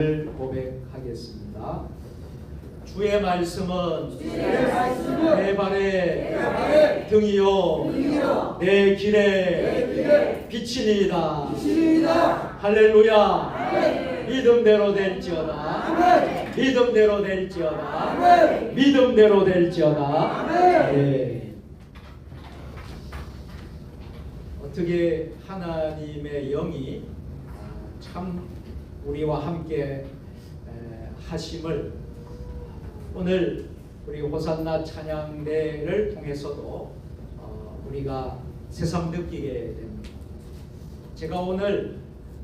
고백하겠습니다. 주의 말씀은 내 발의 등이요 내 길에 빛이니이다. 할렐루야. 믿음대로 될지어다. 믿음대로 될지어다. 믿음대로 될지어다. 네. 어떻게 하나님의 영이 참 우리와 함께 하심을 오늘 우리 호산나 찬양대를 통해서도 우리가 새삼 느끼게 됩니다. 제가 오늘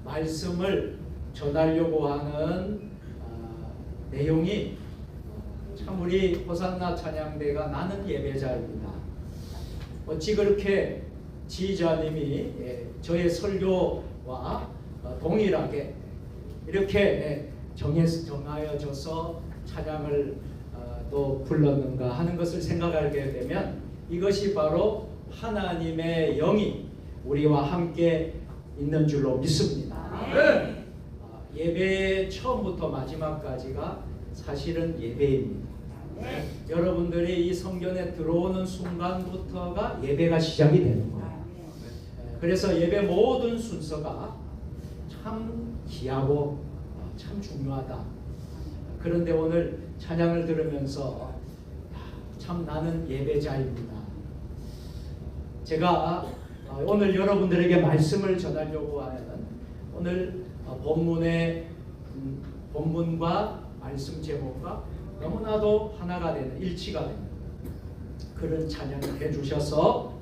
말씀을 전하려고 하는 내용이 참 우리 호산나 찬양대가 나는 예배자입니다. 어찌 그렇게 지휘자님이 저의 설교와 동일하게 이렇게 정하여져서 찬양을 또 불렀는가 하는 것을 생각하게 되면 이것이 바로 하나님의 영이 우리와 함께 있는 줄로 믿습니다. 예배의 처음부터 마지막까지가 사실은 예배입니다. 여러분들이 이 성전에 들어오는 순간부터가 예배가 시작이 되는 거예요. 그래서 예배 모든 순서가 참 귀하고 참 중요하다. 그런데 오늘 찬양을 들으면서 참 나는 예배자입니다. 제가 오늘 여러분들에게 말씀을 전하려고 하는 오늘 본문과 말씀 제목과 너무나도 하나가 되는 일치가 되는 그런 찬양을 해주셔서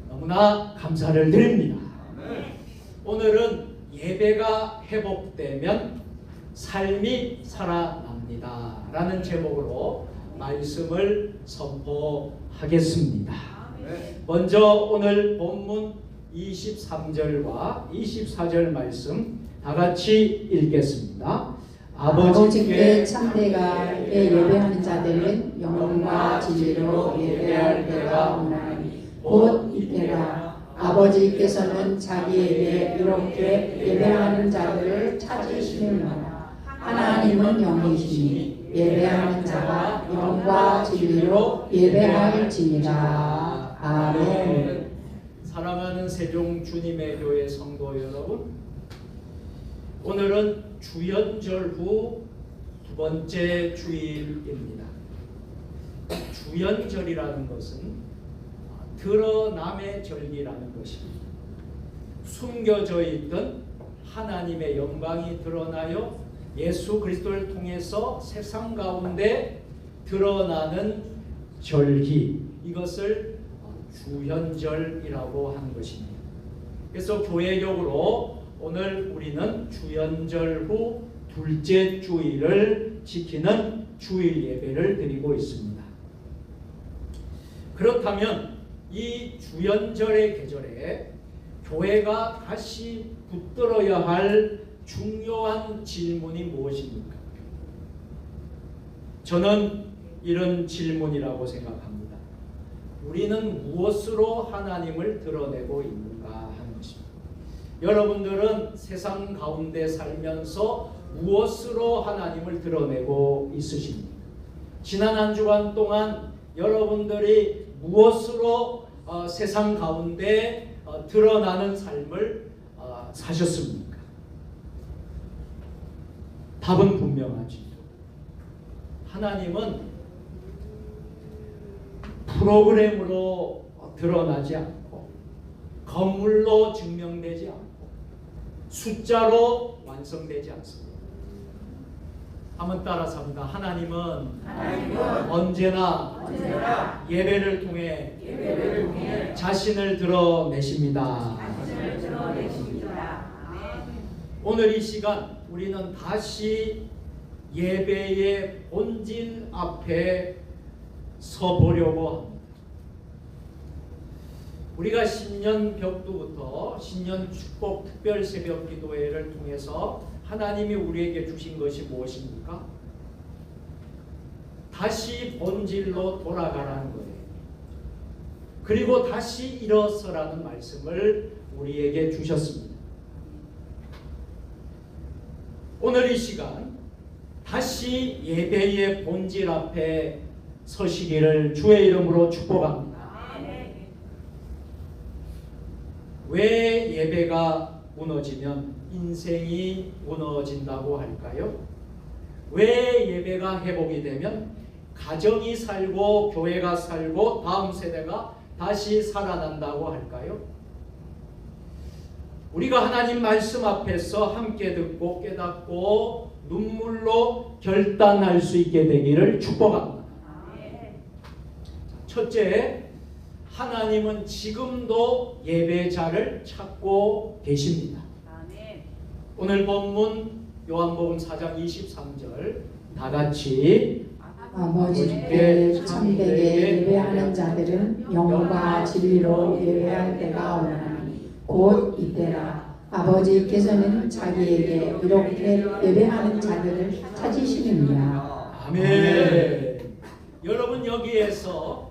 너무나 감사를 드립니다. 오늘은 예배가 회복되면 삶이 살아납니다 라는 제목으로 말씀을 선포하겠습니다. 먼저 오늘 본문 23절과 24절 말씀 다같이 읽겠습니다. 아버지께 참되게 예배하는 자들은 영과 진리로 예배할 때가 오나니 곧 이때라. 아버지께서는 자기에게 이렇게 예배하는 자들을 찾으시느니라. 하나님은 영이시니 예배하는 자가 영과 진리로 예배할지니라. 아멘. 사랑하는 세종 주님의 교회 성도 여러분, 오늘은 주연절 후 두 번째 주일입니다. 주연절이라는 것은 드러남의 절기라는 것입니다. 숨겨져 있던 하나님의 영광이 드러나요 예수 그리스도를 통해서 세상 가운데 드러나는 절기, 이것을 주연절이라고 하는 것입니다. 그래서 교회적으로 오늘 우리는 주연절 후 둘째 주일을 지키는 주일 예배를 드리고 있습니다. 그렇다면 이 주연절의 계절에 교회가 다시 붙들어야 할 중요한 질문이 무엇입니까? 저는 이런 질문이라고 생각합니다. 우리는 무엇으로 하나님을 드러내고 있는가 하는 것입니다. 여러분들은 세상 가운데 살면서 무엇으로 하나님을 드러내고 있으십니까? 지난 한 주간 동안 여러분들이 무엇으로 세상 가운데 드러나는 삶을 사셨습니까? 답은 분명하죠. 하나님은 프로그램으로 드러나지 않고 건물로 증명되지 않고 숫자로 완성되지 않습니다. 한번 따라서 합니다. 하나님은 언제나 예배를 통해 자신을 드러내십니다. 오늘 이 시간 우리는 다시 예배의 본질 앞에 서보려고 합니다. 우리가 신년 벽두부터 신년 축복 특별 새벽 기도회를 통해서 하나님이 우리에게 주신 것이 무엇입니까? 다시 본질로 돌아가라는 거예요. 그리고 다시 일어서라는 말씀을 우리에게 주셨습니다. 오늘 이 시간 다시 예배의 본질 앞에 서시기를 주의 이름으로 축복합니다. 왜 예배가 무너지면 인생이 무너진다고 할까요? 왜 예배가 회복이 되면 가정이 살고 교회가 살고 다음 세대가 다시 살아난다고 할까요? 우리가 하나님 말씀 앞에서 함께 듣고 깨닫고 눈물로 결단할 수 있게 되기를 축복합니다. 첫째, 하나님은 지금도 예배자를 찾고 계십니다. 오늘 본문 요한복음 4장 23절 다 같이 아버지께 참되게 예배하는 자들은 영과 진리로 예배할 때가 오나니 곧 이때라. 아버지께서는 자기에게 이렇게 예배하는 자들을 찾으시느니라. 아멘. 여러분, 여기에서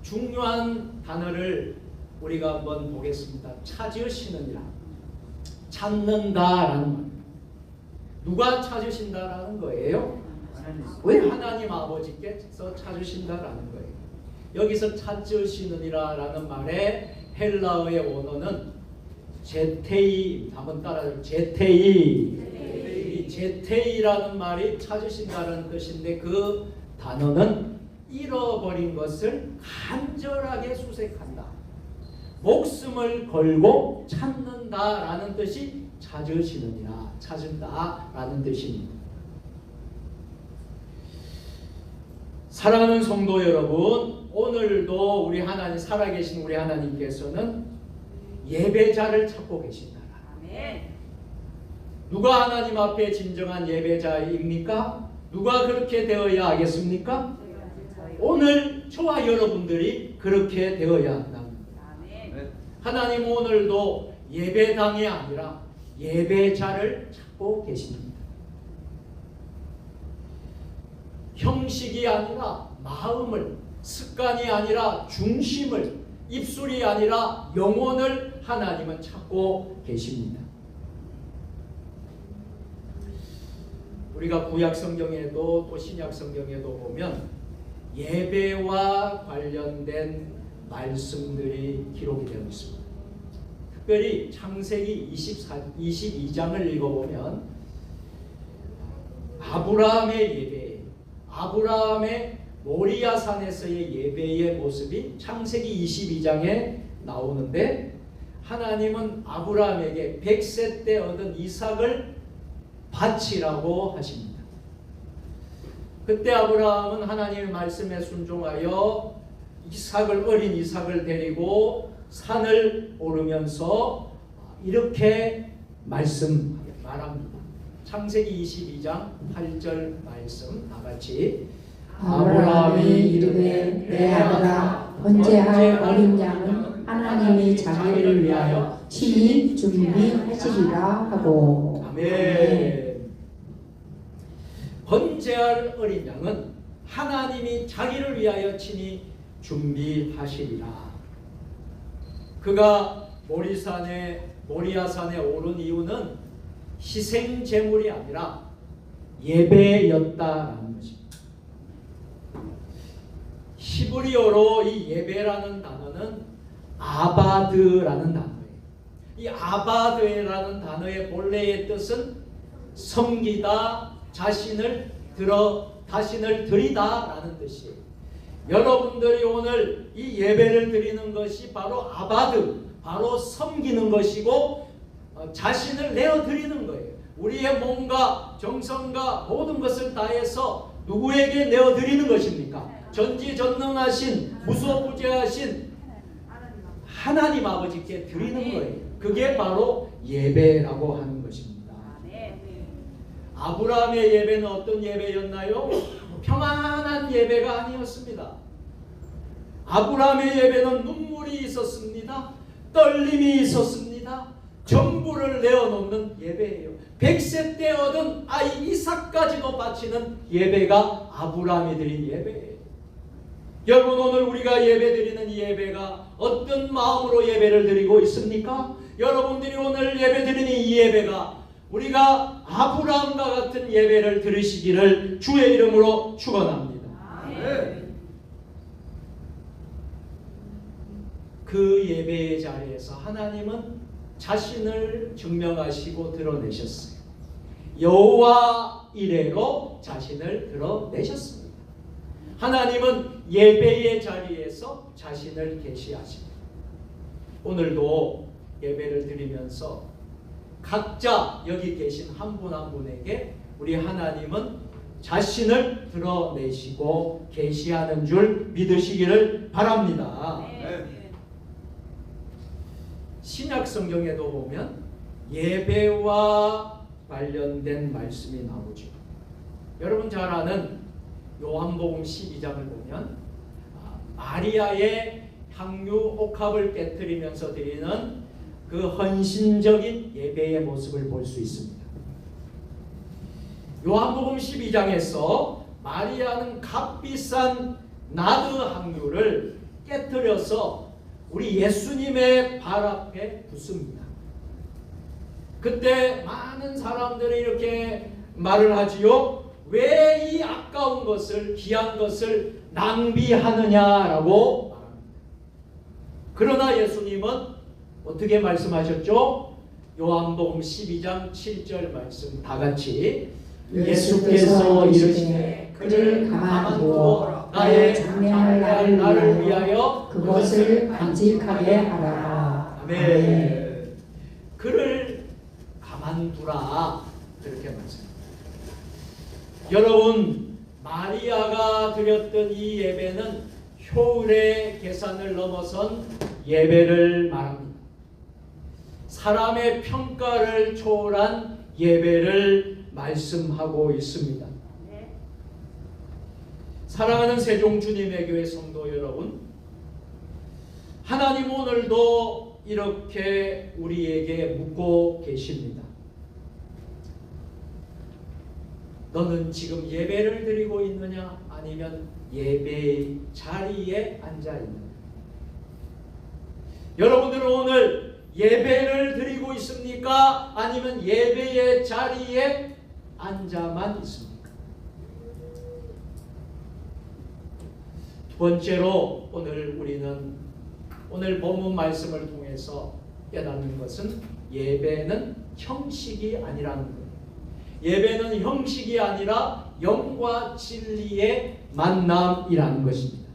중요한 단어를 우리가 한번 보겠습니다. 찾으시느니라. 찾는다라는 말. 누가 찾으신다라는 거예요? 왜 하나님 아버지께서 찾으신다라는 거예요. 여기서 찾으시느니라라는 말의 헬라어의 원어는 제테이, 한번 따라해요. 제테이. 이 제테이라는 말이 찾으신다는 뜻인데 그 단어는 잃어버린 것을 간절하게 수색한다. 목숨을 걸고 찾는다라는 뜻이 찾으시느니라, 찾은다라는 뜻입니다. 사랑하는 성도 여러분, 오늘도 우리 하나님, 살아계신 우리 하나님께서는 예배자를 찾고 계신다. 누가 하나님 앞에 진정한 예배자입니까? 누가 그렇게 되어야 하겠습니까? 오늘 저와 여러분들이 그렇게 되어야 한다. 하나님 오늘도 예배당이 아니라 예배자를 찾고 계십니다. 형식이 아니라 마음을, 습관이 아니라 중심을, 입술이 아니라 영혼을 하나님은 찾고 계십니다. 우리가 구약 성경에도 또 신약 성경에도 보면 예배와 관련된 말씀들이 기록이 되어 있습니다. 특별히 창세기 22장을 읽어보면 아브라함의 예배, 아브라함의 모리아산에서의 예배의 모습이 창세기 22장에 나오는데, 하나님은 아브라함에게 100세 때 얻은 이삭을 바치라고 하십니다. 그때 아브라함은 하나님의 말씀에 순종하여 어린 이삭을 데리고 산을 오르면서 이렇게 말합니다. 창세기 22장 8절 말씀 다 같이. 아브라함이 이르되 내 아들아, 번제할 어린 양은 하나님이 자기를 위하여 친히 준비하시리라 하고. 아멘. 번제할 어린 양은 하나님이 자기를 위하여 친히 준비하시리라. 그가 모리아산에 오른 이유는 희생 제물이 아니라 예배였다라는 것입니다. 히브리어로 이 예배라는 단어는 아바드라는 단어예요. 이 아바드라는 단어의 본래의 뜻은 섬기다, 자신을 드리다라는 뜻이에요. 여러분들이 오늘 이 예배를 드리는 것이 바로 아바드, 바로 섬기는 것이고 자신을 내어 드리는 거예요. 우리의 몸과 정성과 모든 것을 다해서 누구에게 내어 드리는 것입니까? 전지전능하신, 무소부재하신 하나님 아버지께 드리는 거예요. 그게 바로 예배라고 하는 것입니다. 아브라함의 예배는 어떤 예배였나요? 평안한 예배가 아니었습니다. 아브라함의 예배는 눈물이 있었습니다. 떨림이 있었습니다. 전부를 내어놓는 예배예요. 100세 때 얻은 아이 이삭까지도 바치는 예배가 아브라함이 드린 예배예요. 여러분, 오늘 우리가 예배드리는 이 예배가 어떤 마음으로 예배를 드리고 있습니까? 여러분들이 오늘 예배드리는 이 예배가 우리가 아브라함과 같은 예배를 드리시기를 주의 이름으로 축원합니다. 그 예배의 자리에서 하나님은 자신을 증명하시고 드러내셨어요. 여호와 이레로 자신을 드러내셨습니다. 하나님은 예배의 자리에서 자신을 계시하십니다. 오늘도 예배를 드리면서 각자 여기 계신 한 분 한 분에게 우리 하나님은 자신을 드러내시고 계시하는 줄 믿으시기를 바랍니다. 신약 성경에도 보면 예배와 관련된 말씀이 나오죠. 여러분 잘 아는 요한복음 12장을 보면 마리아의 향유 옥합을 깨뜨리면서 드리는 그 헌신적인 예배의 모습을 볼 수 있습니다. 요한복음 12장에서 마리아는 값비싼 나드 향유를 깨뜨려서 우리 예수님의 발 앞에 붓습니다. 그때 많은 사람들이 이렇게 말을 하지요. 왜 이 아까운 것을, 귀한 것을 낭비하느냐라고 말합니다. 그러나 예수님은 어떻게 말씀하셨죠? 요한복음 12장 7절 말씀 다 같이 예수께서 이르시되 그를 가만두어 나의 장래할 나를 위하여 그것을 간직하게 하라. 아멘. 그를 가만두라 그렇게 말씀합니다. 여러분 마리아가 드렸던 이 예배는 효율의 계산을 넘어선 예배를 말합니다. 사람의 평가를 초월한 예배를 말씀하고 있습니다. 사랑하는 세종주님의 교회 성도 여러분, 하나님 오늘도 이렇게 우리에게 묻고 계십니다. 너는 지금 예배를 드리고 있느냐? 아니면 예배의 자리에 앉아 있느냐? 여러분들은 오늘 예배를 드리고 있습니까? 아니면 예배의 자리에 앉아만 있습니까? 두 번째로 오늘 본문 말씀을 통해서 깨닫는 것은 예배는 형식이 아니라는 거예요. 예배는 형식이 아니라 영과 진리의 만남이라는 것입니다.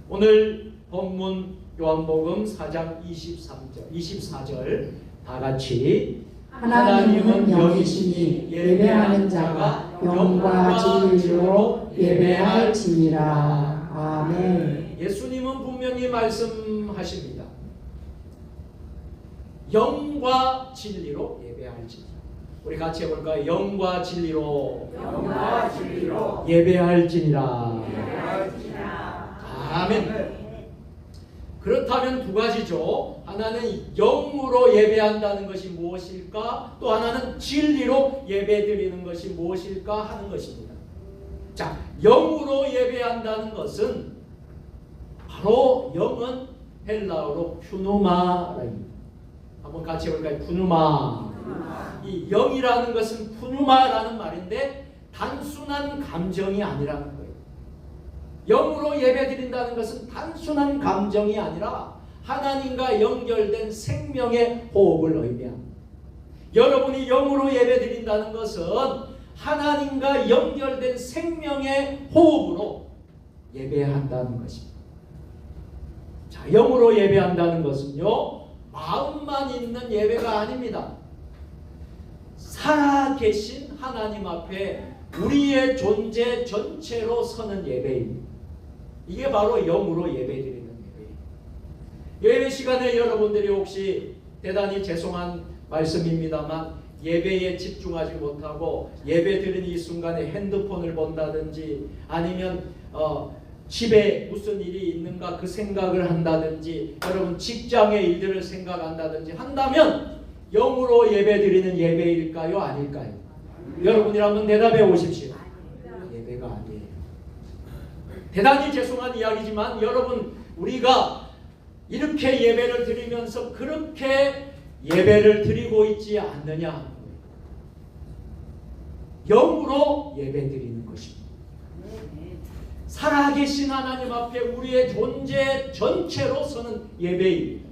오늘 본문 요한복음 4장 24절 다 같이 하나님은 영이시니 예배하는 자가 영과 진리로 예배할지니라. 아멘. 예수님은 분명히 말씀하십니다. 영과 진리로 예배할지니라. 우리 같이 해볼까요? 영과 진리로 예배할지니라. 아멘. 그렇다면 두 가지죠. 하나는 영으로 예배한다는 것이 무엇일까? 또 하나는 진리로 예배드리는 것이 무엇일까 하는 것입니다. 자, 영으로 예배한다는 것은 바로 영은 헬라어로 푸누마입니다. 한번 같이 해볼까요? 푸누마. 이 영이라는 것은 푸누마라는 말인데 단순한 감정이 아니라는 거예요. 영으로 예배드린다는 것은 단순한 감정이 아니라 하나님과 연결된 생명의 호흡을 의미합니다. 여러분이 영으로 예배드린다는 것은 하나님과 연결된 생명의 호흡으로 예배한다는 것입니다. 자, 영으로 예배한다는 것은요, 마음만 있는 예배가 아닙니다. 살아계신 하나님 앞에 우리의 존재 전체로 서는 예배입니다. 이게 바로 영으로 예배드리는 예배예요. 예배 시간에 여러분들이 혹시 대단히 죄송한 말씀입니다만 예배에 집중하지 못하고 예배 드리는 이 순간에 핸드폰을 본다든지 아니면 집에 무슨 일이 있는가 그 생각을 한다든지 여러분 직장의 일들을 생각한다든지 한다면 영으로 예배 드리는 예배일까요? 아닐까요? 여러분이라면 대답해 오십시오. 예배가 아니에요. 대단히 죄송한 이야기지만 여러분 우리가 이렇게 예배를 드리면서 그렇게 예배를 드리고 있지 않느냐 하는 거예요. 영으로 예배 드리는 것입니다. 살아계신 하나님 앞에 우리의 존재 전체로서는 예배입니다.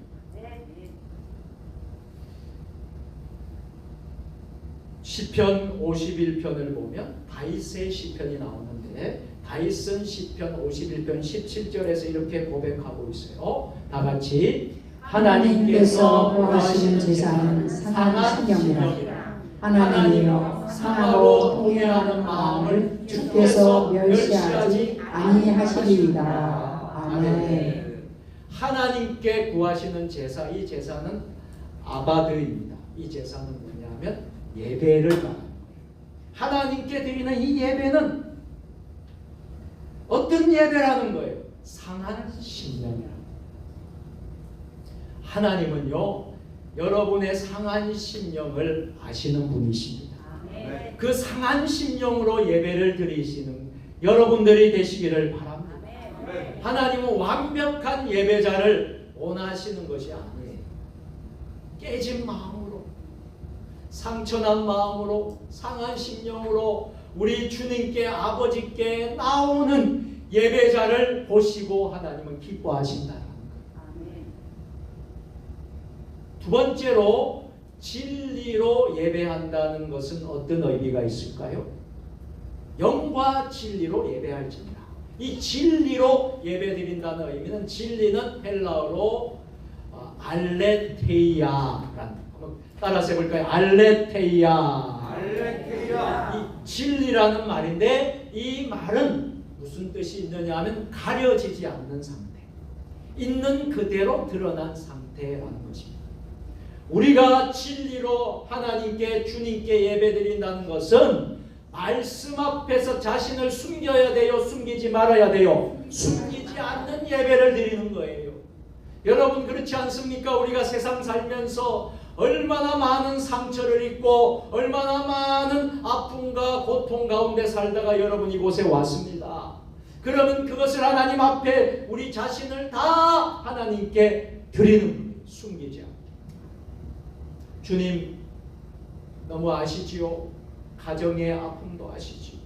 시편 51편을 보면 다윗의 시편이 나오는데 다윗은 시편 51편 17절에서 이렇게 고백하고 있어요. 다 같이 하나님께서 구하시는 제사는 상한 신령이라. 하나님이여 상하고 통회하는 마음을 주께서 멸시하지 아니하시리이다. 아멘. 하나님께 구하시는 제사, 이 제사는 아바드입니다. 이 제사는 뭐냐면 예배를 말하는 거예요. 하나님께 드리는 이 예배는 어떤 예배라는 거예요? 상한 심령이라. 하나님은요, 여러분의 상한 심령을 아시는 분이십니다. 그 상한 심령으로 예배를 드리시는 여러분들이 되시기를 바랍니다. 하나님은 완벽한 예배자를 원하시는 것이 아니에요. 깨진 마음으로, 상처난 마음으로, 상한 심령으로 우리 주님께, 아버지께 나오는 예배자를 보시고 하나님은 기뻐하신다는 거예요. 두 번째로 진리로 예배한다는 것은 어떤 의미가 있을까요? 영과 진리로 예배할지니라. 이 진리로 예배드린다는 의미는, 진리는 헬라어로 알레테이아라는, 따라서 해볼까요? 알레테이아. 이 진리라는 말인데, 이 말은 무슨 뜻이 있느냐 하면 가려지지 않는 상태, 있는 그대로 드러난 상태라는 것입니다. 우리가 진리로 하나님께, 주님께 예배드린다는 것은 말씀 앞에서 자신을 숨겨야 돼요? 숨기지 말아야 돼요? 숨기지 않는 예배를 드리는 거예요. 여러분 그렇지 않습니까? 우리가 세상 살면서 얼마나 많은 상처를 입고 얼마나 많은 아픔과 고통 가운데 살다가 여러분 이곳에 왔습니다. 그러면 그것을 하나님 앞에 우리 자신을 다 하나님께 드리는 거예요. 숨기지 않고. 주님 너무 아시지요? 가정의 아픔도 아시지요?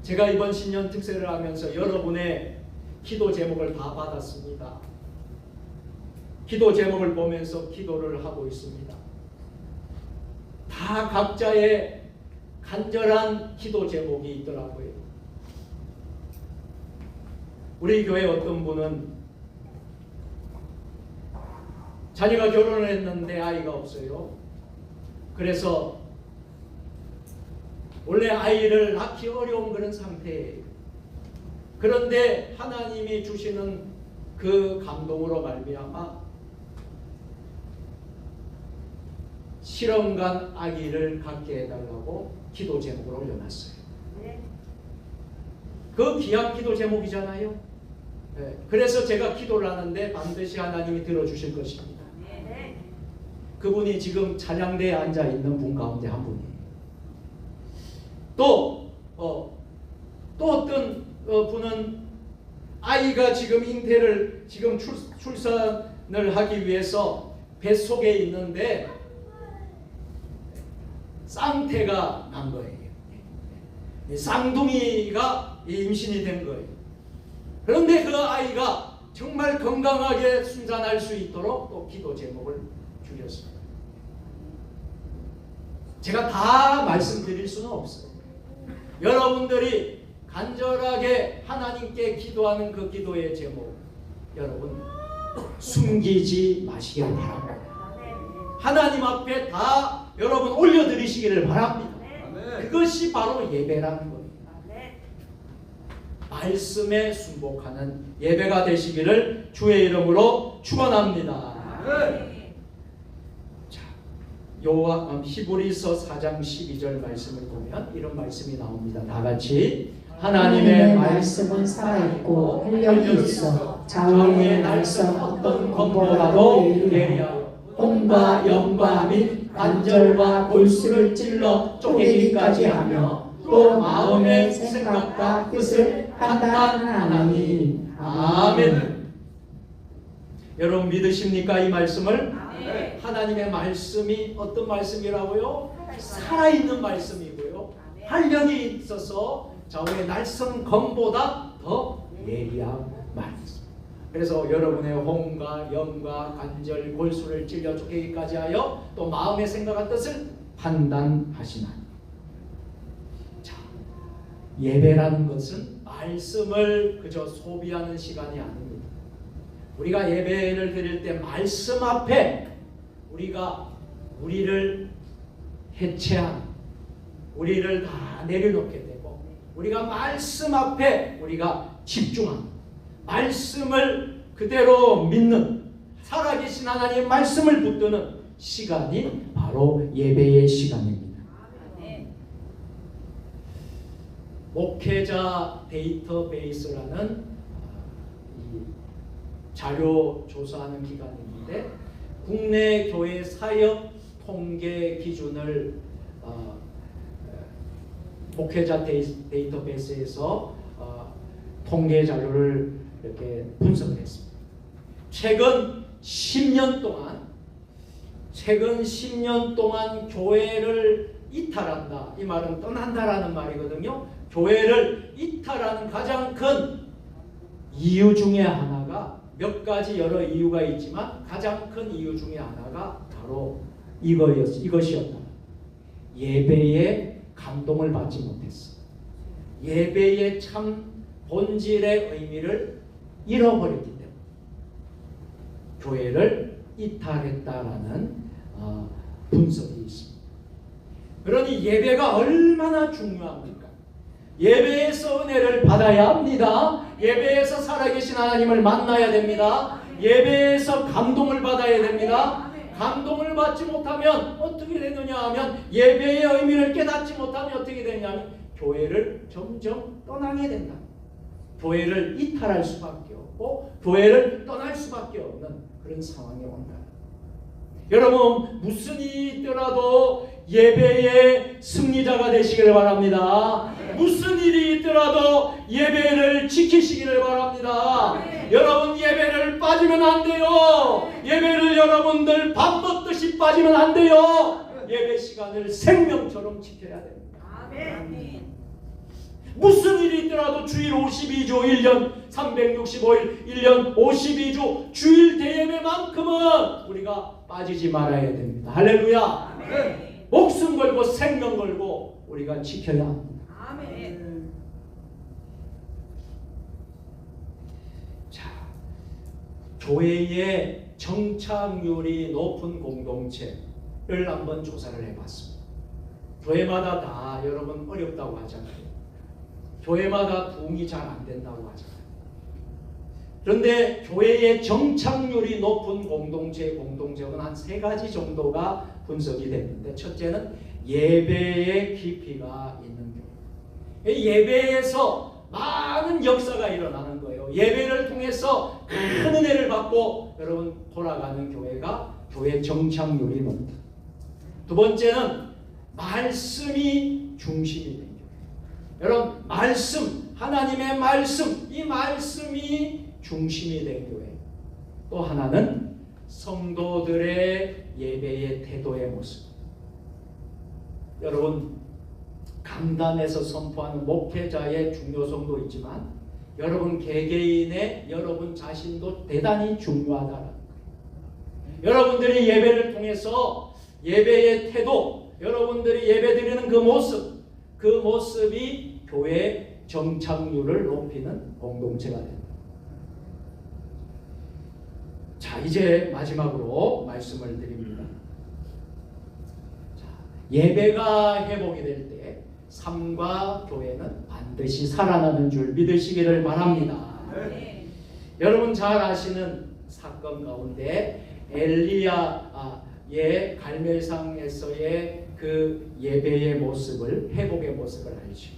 제가 이번 신년 특세를 하면서 여러분의 기도 제목을 다 받았습니다. 기도 제목을 보면서 기도를 하고 있습니다. 다 각자의 간절한 기도 제목이 있더라고요. 우리 교회 어떤 분은 자녀가 결혼을 했는데 아이가 없어요. 그래서 원래 아이를 낳기 어려운 그런 상태예요. 그런데 하나님이 주시는 그 감동으로 말미암아 실험간 아기를 갖게 해달라고 기도 제목을 올려놨어요. 그 귀한 기도 제목이잖아요. 네. 그래서 제가 기도를 하는데 반드시 하나님이 들어주실 것입니다. 그분이 지금 찬양대에 앉아 있는 분 가운데 한 분이에요. 또 어떤 분은 아이가 지금 잉태를, 지금 출산을 하기 위해서 뱃속에 있는데 쌍태가 난 거예요. 쌍둥이가 임신이 된 거예요. 그런데 그 아이가 정말 건강하게 순산할 수 있도록 또 기도 제목을 주셨습니다. 제가 다 말씀드릴 수는 없어요. 여러분들이 간절하게 하나님께 기도하는 그 기도의 제목, 여러분 숨기지 마시길 바랍니다. 하나님 앞에 다 여러분 올려드리시기를 바랍니다. 그것이 바로 예배라는 겁니다. 말씀에 순복하는 예배가 되시기를 주의 이름으로 축원합니다. 자, 히브리서 4장 12절 말씀을 보면 이런 말씀이 나옵니다. 다 같이 하나님의 말씀은 살아있고 활력이 있어 좌우의 날선 어떤 검보라도 예리하여 혼과 영과 및 관절과 골수를 찔러 쪼개기까지 하며 또 마음의 생각과 뜻을 판단하나니. 아멘. 여러분 믿으십니까 이 말씀을? 네. 하나님의 말씀이 어떤 말씀이라고요? 살아있는 말씀이고요. 활력이 있어서 좌우의 날선 검보다 더 예리한 말씀. 그래서 여러분의 혼과 영과 관절 골수를 찔려 쪼개기까지 하여 또 마음의 생각과 뜻을 판단하시나니. 자, 예배라는 것은 말씀을 그저 소비하는 시간이 아닙니다. 우리가 예배를 드릴 때 말씀 앞에 우리가 우리를 해체한, 우리를 다 내려놓게 되고, 우리가 말씀 앞에 우리가 집중한, 말씀을 그대로 믿는, 살아계신 하나님의 말씀을 붙드는 시간이 바로 예배의 시간입니다. 목회자 데이터베이스라는 이 자료 조사하는 기관이 있는데, 국내 교회 사역 통계 기준을 목회자 데이터베이스에서 통계 자료를 이렇게 분석을 했습니다. 최근 10년 동안 교회를 이탈한다. 이 말은 떠난다라는 말이거든요. 교회를 이탈하는 가장 큰 이유 중에 하나가, 몇 가지 여러 이유가 있지만 가장 큰 이유 중에 하나가 바로 이것이었다. 예배에 감동을 받지 못했어. 예배의 참 본질의 의미를 잃어버렸기 때문에 교회를 이탈했다라는 분석이 있습니다. 그러니 예배가 얼마나 중요합니까? 예배에서 은혜를 받아야 합니다. 예배에서 살아계신 하나님을 만나야 됩니다. 예배에서 감동을 받아야 됩니다. 감동을 받지 못하면 어떻게 되느냐 하면, 예배의 의미를 깨닫지 못하면 어떻게 되냐면 교회를 점점 떠나게 된다. 교회를 이탈할 수밖에 없고 교회를 떠날 수밖에 없는 그런 상황이 온다. 여러분, 무슨 일이 있더라도 예배의 승리자가 되시기를 바랍니다. 무슨 일이 있더라도 예배를 지키시기를 바랍니다. 여러분, 예배를 빠지면 안 돼요. 예배를 여러분들 밥 먹듯이 빠지면 안 돼요. 예배 시간을 생명처럼 지켜야 됩니다. 무슨 일이 있더라도 주일 52주 1년 365일 1년 52주 주일 대예배만큼은 우리가 빠지지 말아야 됩니다. 할렐루야. 목숨 걸고 생명 걸고 우리가 지켜야 합니다. 자, 교회의 정착률이 높은 공동체를 한번 조사를 해봤습니다. 교회마다 다 여러분 어렵다고 하잖아요. 교회마다 부흥이 잘 안 된다고 하잖아요. 그런데 교회의 정착률이 높은 공동체는 한 3가지 정도가 분석이 됐는데, 첫째는 예배의 깊이가 있는 교회. 예배에서 많은 역사가 일어나는 거예요. 예배를 통해서 큰 은혜를 받고 여러분 돌아가는 교회가 교회 정착률이 높다. 두 번째는 말씀이 중심이 된 교회. 여러분, 말씀, 하나님의 말씀, 이 말씀이 중심이 된 교회. 또 하나는 성도들의 예배의 태도의 모습. 여러분, 강단에서 선포하는 목회자의 중요성도 있지만 여러분 개개인의 여러분 자신도 대단히 중요하다는 거예요. 여러분들이 예배를 통해서 예배의 태도, 여러분들이 예배드리는 그 모습이 교회의 정착률을 높이는 공동체가 됩니다. 자, 이제 마지막으로 말씀을 드립니다. 자, 예배가 회복이 될 때 삶과 교회는 반드시 살아나는 줄 믿으시기를 바랍니다. 네. 여러분 잘 아시는 사건 가운데 엘리야의 갈멜산에서의 그 예배의 모습을, 회복의 모습을 알죠.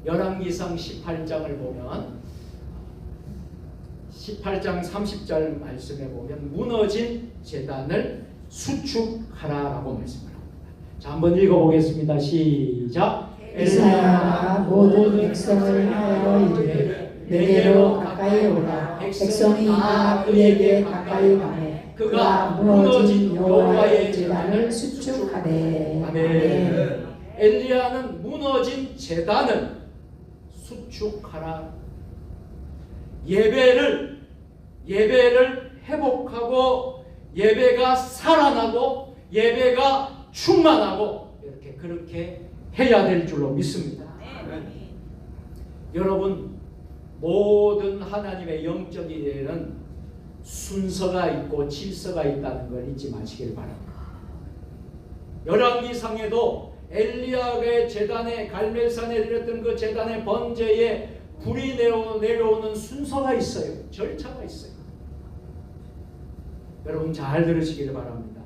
열왕기상 18장을 보면 18장 30절 말씀에 보면 무너진 제단을 수축하라라고 말씀을 합니다. 자, 한번 읽어보겠습니다. 시작. 엘리야가 모든 백성을 하여 이르되 내게로 가까이 오라. 백성이 다 그에게 가까이 가매 그가 무너진 여호와의 제단을 수축하되. 아멘. 엘리야는 무너진 제단을 수축하라. 예배를 회복하고 예배가 살아나고 예배가 충만하고 이렇게 그렇게 해야 될 줄로 믿습니다. 여러분, 모든 하나님의 영적 일에는 순서가 있고 질서가 있다는 걸 잊지 마시길 바랍니다. 열왕기상에도 엘리야의 제단에 갈멜산에 드렸던 그 제단의 번제에 불이 내려오는 순서가 있어요. 절차가 있어요. 여러분 잘 들으시기를 바랍니다.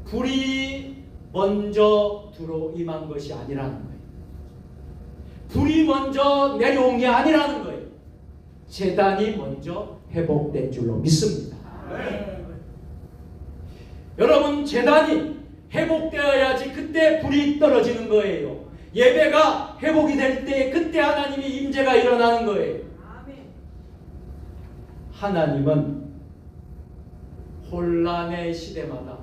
불이 먼저 임한 것이 아니라는 거예요. 불이 먼저 내려온 게 아니라는 거예요. 제단이 먼저 회복된 줄로 믿습니다. 여러분, 제단이 회복되어야지 그때 불이 떨어지는 거예요. 예배가 회복이 될 때 그때 하나님의 임재가 일어나는 거예요. 하나님은 혼란의 시대마다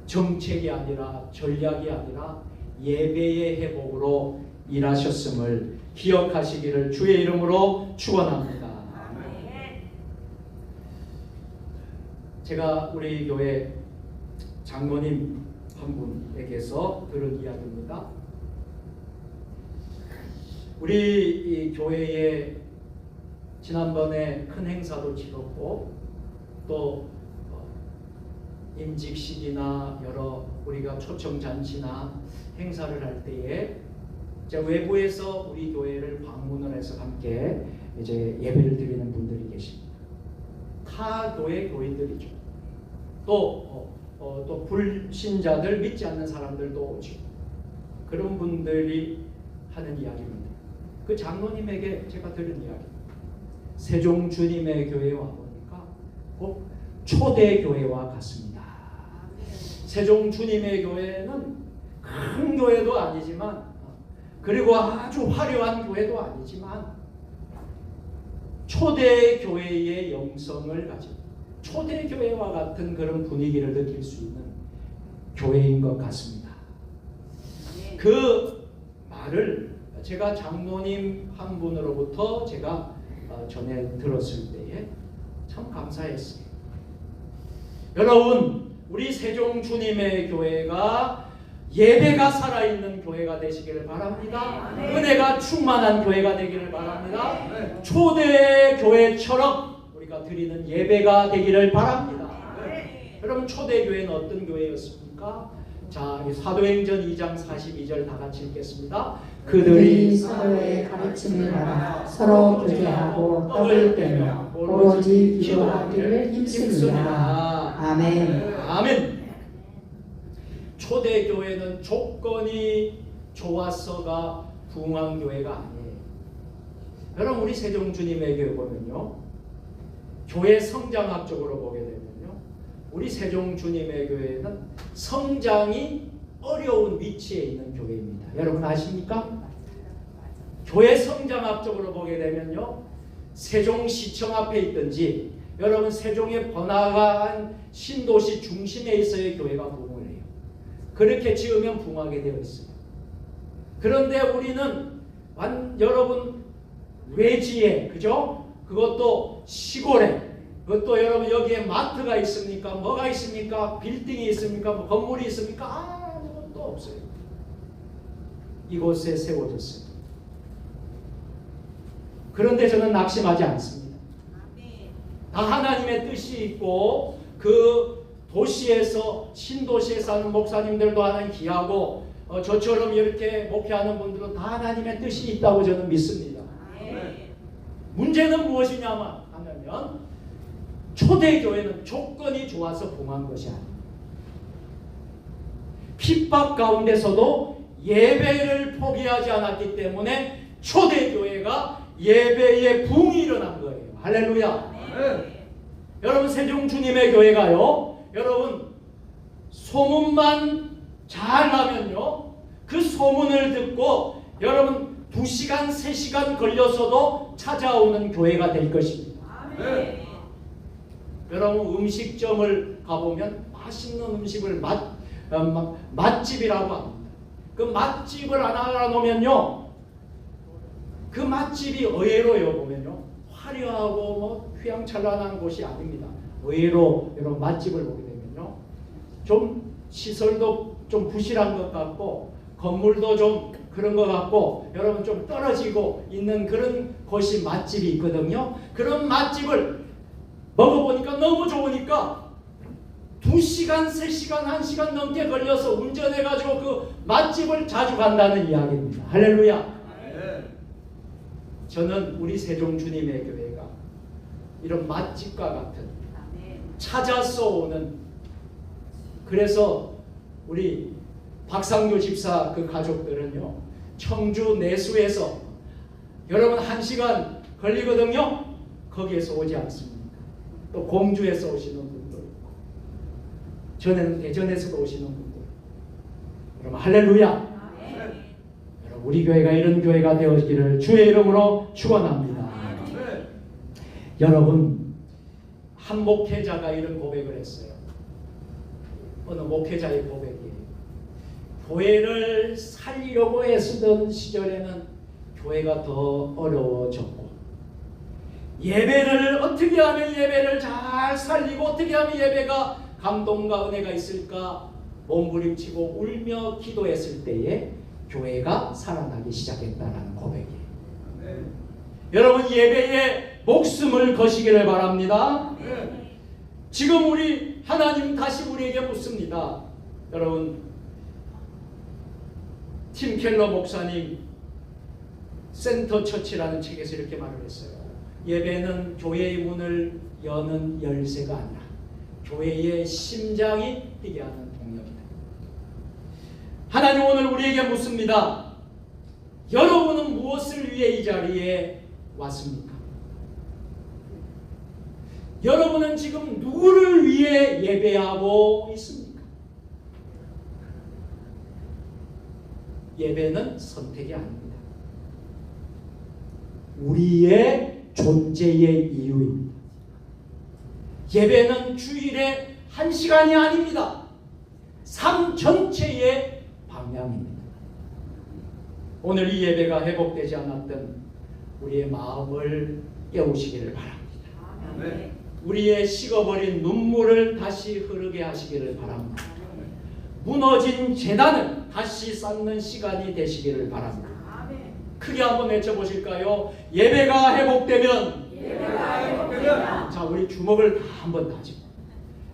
정책이 아니라 전략이 아니라 예배의 회복으로 일하셨음을 기억하시기를 주의 이름으로 축원합니다. 제가 우리 교회 장로님 한 분에게서 들은 이야기입니다. 우리 이 교회에 지난번에 큰 행사도 치렀고 또 임직식이나 여러 우리가 초청잔치나 행사를 할 때에 외부에서 우리 교회를 방문을 해서 함께 이제 예배를 드리는 분들이 계십니다. 타 교회 교인들이죠. 또 불신자들, 믿지 않는 사람들도 오죠. 그런 분들이 하는 이야기입니다. 그 장로님에게 제가 들은 이야기. 세종 주님의 교회에 와보니까 꼭 초대 교회와 같습니다. 세종 주님의 교회는 큰 교회도 아니지만 그리고 아주 화려한 교회도 아니지만 초대 교회의 영성을 가진 초대 교회와 같은 그런 분위기를 느낄 수 있는 교회인 것 같습니다. 그 말을 제가 장로님 한 분으로부터 제가 전에 들었을 때에 참 감사했어요. 여러분, 우리 세종 주님의 교회가 예배가 살아있는 교회가 되시기를 바랍니다. 은혜가 충만한 교회가 되기를 바랍니다. 초대 교회처럼 우리가 드리는 예배가 되기를 바랍니다. 여러분, 초대 교회는 어떤 교회였습니까? 자, 사도행전 2장 42절 다 같이 읽겠습니다. 그들이 서로의 가르침을 받아 서로 교제하고 떡을 떼며 오로지 기도하기를 힘쓰니라. 아멘. 아멘. 초대교회는 조건이 좋아서가 부흥한 교회가 아니에요. 여러분, 우리 세종주님의 교회 보면요, 교회 성장학적으로 보게 되면요, 우리 세종주님의 교회는 성장이 어려운 위치에 있는 교회입니다. 여러분 아십니까? 교회 성장학적으로 보게 되면요, 세종시청 앞에 있든지 여러분 세종의 번화가한 신도시 중심에 있어야 교회가 부흥을 해요. 그렇게 지으면 부흥하게 되어 있어요. 그런데 우리는 여러분 외지에, 그죠? 그것도 시골에, 그것도 여러분 여기에 마트가 있습니까? 뭐가 있습니까? 빌딩이 있습니까? 뭐 건물이 있습니까? 아무것도 없어요. 이곳에 세워졌어요. 그런데 저는 낙심하지 않습니다. 다 하나님의 뜻이 있고 그 도시에서 신도시에 사는 목사님들도 하나님 귀하고 저처럼 이렇게 목회하는 분들은 다 하나님의 뜻이 있다고 저는 믿습니다. 문제는 무엇이냐면 하면 초대교회는 조건이 좋아서 부흥한 것이 아닙니다. 핍박 가운데서도 예배를 포기하지 않았기 때문에 초대교회가 예배의 부흥이 일어난 거예요. 할렐루야. 여러분, 세종주님의 교회가요, 여러분 소문만 잘 나면요, 그 소문을 듣고 여러분 두 2시간, 3시간 걸려서도 찾아오는 교회가 될 것입니다. 여러분 음식점을 가보면 맛있는 음식을 맛집이라고 합니다. 그 맛집을 하나 알아놓으면요, 그 맛집이 의외로요 보면요 화려하고 뭐 휘황찬란한 곳이 아닙니다. 의외로 여러분 맛집을 보게 되면요 좀 시설도 좀 부실한 것 같고 건물도 좀 그런 것 같고 여러분 좀 떨어지고 있는 그런 곳이 맛집이 있거든요. 그런 맛집을 먹어보니까 너무 좋으니까 2시간, 3시간, 1시간 넘게 걸려서 운전해가지고 그 맛집을 자주 간다는 이야기입니다. 할렐루야. 저는 우리 세종 주님의 교회가 이런 맛집과 같은 찾아서 오는, 그래서 우리 박상규 집사 그 가족들은요 청주 내수에서 여러분 1시간 걸리거든요. 거기에서 오지 않습니다. 또 공주에서 오시는 분도 있고 전에는 대전에서도 오시는 분도 있고. 여러분 할렐루야. 여러분 우리 교회가 이런 교회가 되어지기를 주의 이름으로 축원합니다. 여러분 한 목회자가 이런 고백을 했어요. 어느 목회자의 고백이에요. 교회를 살리려고 애쓰던 시절에는 교회가 더 어려워졌고 예배를 어떻게 하면 예배를 잘 살리고 어떻게 하면 예배가 감동과 은혜가 있을까 몸부림치고 울며 기도했을 때에 교회가 살아나기 시작했다는 고백이에요. 여러분 예배에 목숨을 거시기를 바랍니다. 지금 우리 하나님 다시 우리에게 묻습니다. 여러분 팀 켈러 목사님 센터 처치라는 책에서 이렇게 말을 했어요. 예배는 교회의 문을 여는 열쇠가 아니라 교회의 심장이 뛰게 하는 동력이다. 하나님 오늘 우리에게 묻습니다. 여러분은 무엇을 위해 이 자리에 왔습니까? 여러분은 지금 누구를 위해 예배하고 있습니까? 예배는 선택이 아닙니다. 우리의 존재의 이유입니다. 예배는 주일에 1시간이 아닙니다. 삶 전체의 방향입니다. 오늘 이 예배가 회복되지 않았던 우리의 마음을 깨우시기를 바랍니다. 우리의 식어버린 눈물을 다시 흐르게 하시기를 바랍니다. 무너진 재단을 다시 쌓는 시간이 되시기를 바랍니다. 크게 한번 외쳐보실까요? 예배가 회복되면, 자 우리 주먹을 다 한번 다지고,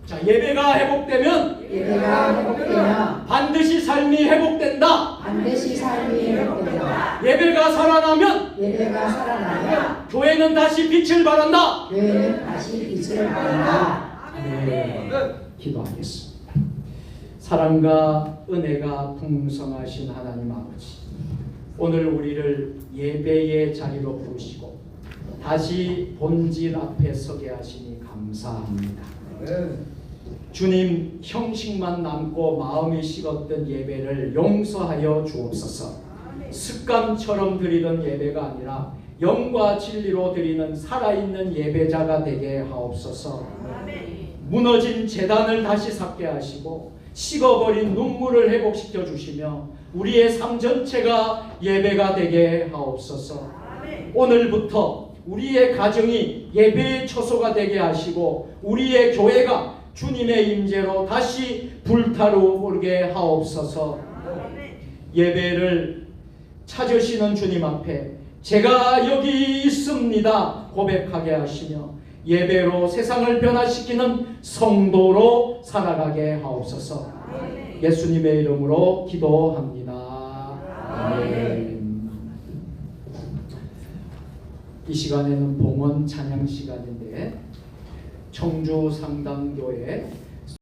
자 예배가 회복되면, 반드시 삶이 회복된다. 예배가 살아나면, 교회는 다시 빛을 발한다. 네, 기도하겠습니다. 사랑과 은혜가 풍성하신 하나님 아버지, 오늘 우리를 예배의 자리로 부르시고 다시 본질 앞에 서게 하시니 감사합니다. 주님, 형식만 남고 마음이 식었던 예배를 용서하여 주옵소서. 습관처럼 드리던 예배가 아니라 영과 진리로 드리는 살아있는 예배자가 되게 하옵소서. 무너진 재단을 다시 삭게 하시고 식어버린 눈물을 회복시켜 주시며 우리의 삶 전체가 예배가 되게 하옵소서. 오늘부터 우리의 가정이 예배의 처소가 되게 하시고 우리의 교회가 주님의 임재로 다시 불타오르게 하옵소서. 예배를 찾으시는 주님 앞에 제가 여기 있습니다 고백하게 하시며 예배로 세상을 변화시키는 성도로 살아가게 하옵소서. 예수님의 이름으로 기도합니다. 아멘. 이 시간에는 봉헌 찬양 시간인데 청주 상당교회